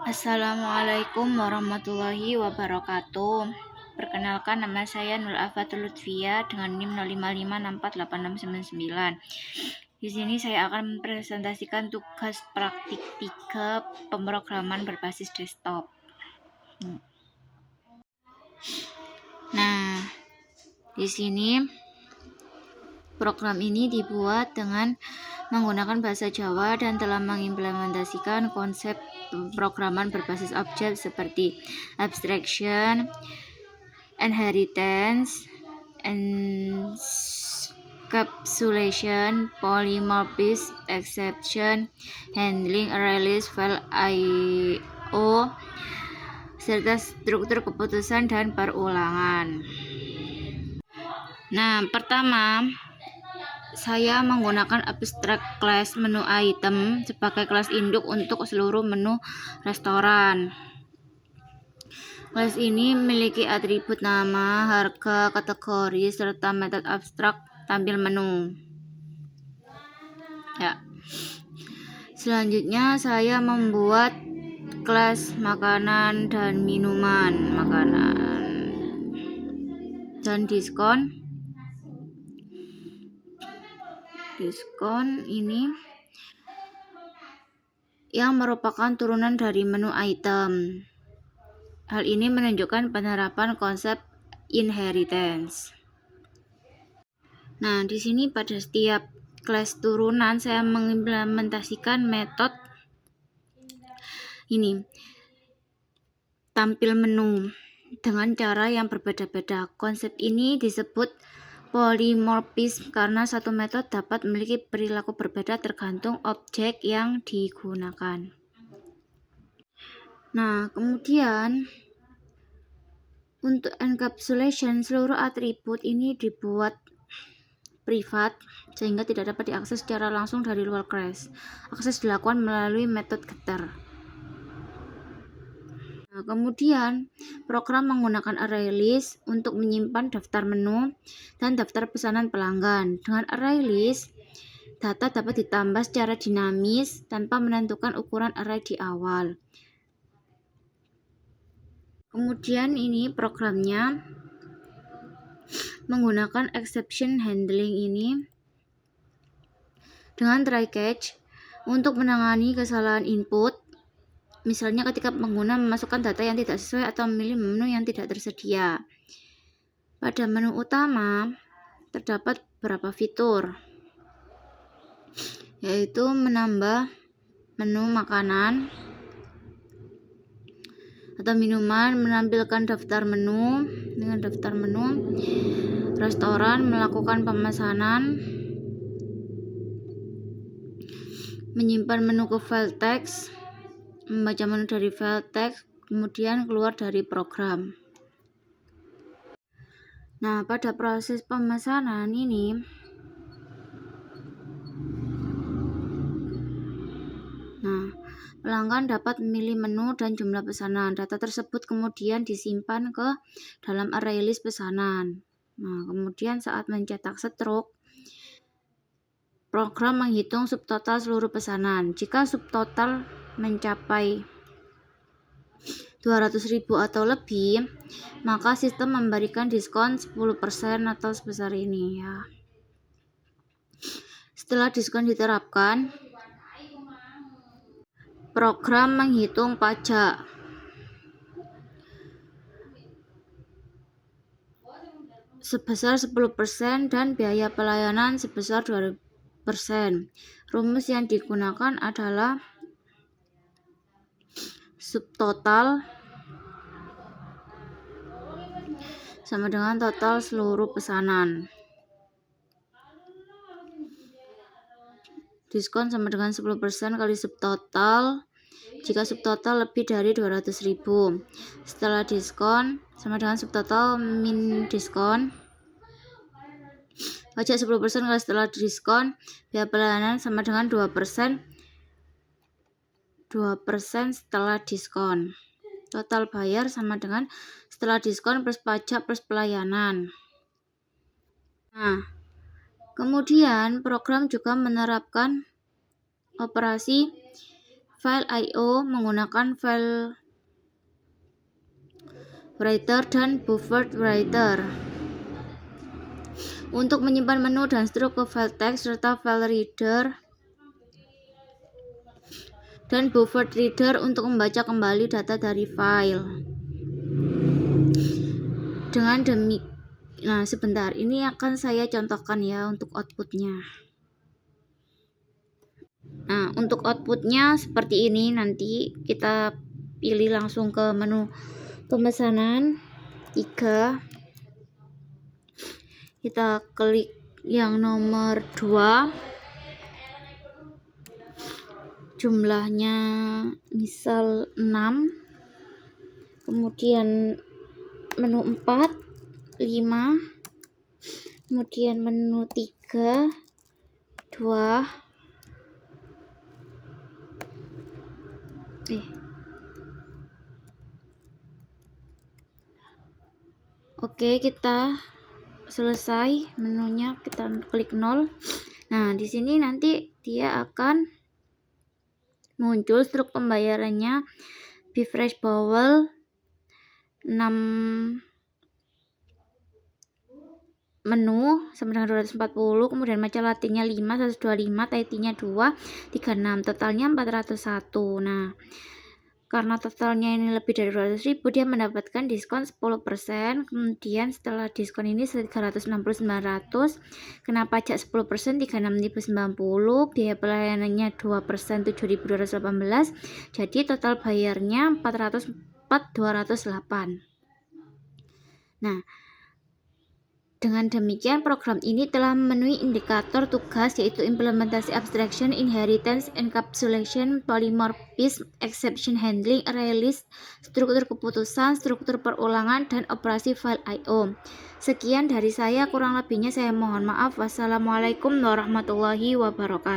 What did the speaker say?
Assalamualaikum warahmatullahi wabarakatuh. Perkenalkan, nama saya Nur Afatul Lutfia dengan NIM 0556486699. Di sini saya akan mempresentasikan tugas praktik 3 pemrograman berbasis desktop. Nah, di sini program ini dibuat dengan menggunakan bahasa Jawa dan telah mengimplementasikan konsep pemrograman berbasis objek seperti abstraction, inheritance, encapsulation, polymorphism, exception handling, array list, file I/O, serta struktur keputusan dan perulangan. Nah, pertama saya menggunakan abstract class menu item sebagai kelas induk untuk seluruh menu restoran. Kelas ini memiliki atribut nama, harga, kategori, serta metode abstrak tampil menu. Ya. Selanjutnya saya membuat kelas makanan dan minuman, makanan dan diskon. Diskon ini yang merupakan turunan dari menu item. Hal ini menunjukkan penerapan konsep inheritance. Nah, di sini pada setiap kelas turunan saya mengimplementasikan metode ini, tampil menu, dengan cara yang berbeda-beda. Konsep ini disebut polymorphism karena satu metode dapat memiliki perilaku berbeda tergantung objek yang digunakan. Nah, kemudian untuk encapsulation, seluruh atribut ini dibuat privat sehingga tidak dapat diakses secara langsung dari luar kelas. Akses dilakukan melalui metode getter. Nah, kemudian program menggunakan array list untuk menyimpan daftar menu dan daftar pesanan pelanggan. Dengan array list, data dapat ditambah secara dinamis tanpa menentukan ukuran array di awal. Kemudian ini programnya menggunakan exception handling ini dengan try catch untuk menangani kesalahan input. Misalnya ketika pengguna memasukkan data yang tidak sesuai atau memilih menu yang tidak tersedia. Pada menu utama terdapat beberapa fitur, yaitu menambah menu makanan atau minuman, menampilkan daftar menu dengan daftar menu, restoran, melakukan pemesanan, menyimpan menu ke file text, membaca menu dari file text, kemudian keluar dari program. Nah, pada proses pemesanan ini pelanggan dapat memilih menu dan jumlah pesanan. Data tersebut kemudian disimpan ke dalam array list pesanan. Nah, kemudian saat mencetak stroke, program menghitung subtotal seluruh pesanan. Jika subtotal mencapai 200.000 atau lebih, maka sistem memberikan diskon 10% atau sebesar ini ya. Setelah diskon diterapkan, program menghitung pajak. Sebesar 10% dan biaya pelayanan sebesar 2%. Rumus yang digunakan adalah subtotal sama dengan total seluruh pesanan. Diskon sama dengan 10% kali subtotal jika subtotal lebih dari 200.000. Setelah diskon sama dengan subtotal min diskon. Pajak 10% kali setelah diskon, biaya pelayanan sama dengan 2%. 2% setelah diskon. Total bayar sama dengan setelah diskon plus pajak plus pelayanan. Nah, kemudian program juga menerapkan operasi file I/O menggunakan file writer dan buffer writer. Untuk menyimpan menu dan struktur file text serta file reader dan buffer reader untuk membaca kembali data dari file. Dengan nah sebentar, ini akan saya contohkan ya untuk outputnya. Nah, untuk outputnya seperti ini. Nanti kita pilih langsung ke menu pemesanan 3. Kita klik yang nomor 2. Jumlahnya misal 6. Kemudian menu 4, 5. Kemudian menu 3, 2. Oke, kita selesai menunya, kita klik 0. Nah, di sini nanti dia akan muncul struk pembayarannya Bifresh Bowel 6 menu sama dengan 240, kemudian macam latinnya 5, 125, taitinya 2, 36, totalnya 401. Nah, karena totalnya ini lebih dari 200.000, dia mendapatkan diskon 10%. Kemudian setelah diskon ini 360.900, kena pajak 10% 36.090, biaya pelayanannya 2% 7.218. Jadi total bayarnya 404.208. Nah, dengan demikian program ini telah memenuhi indikator tugas, yaitu implementasi abstraction, inheritance, encapsulation, polymorphism, exception handling, array list, struktur keputusan, struktur perulangan, dan operasi file I/O. Sekian dari saya, kurang lebihnya saya mohon maaf. Wassalamualaikum warahmatullahi wabarakatuh.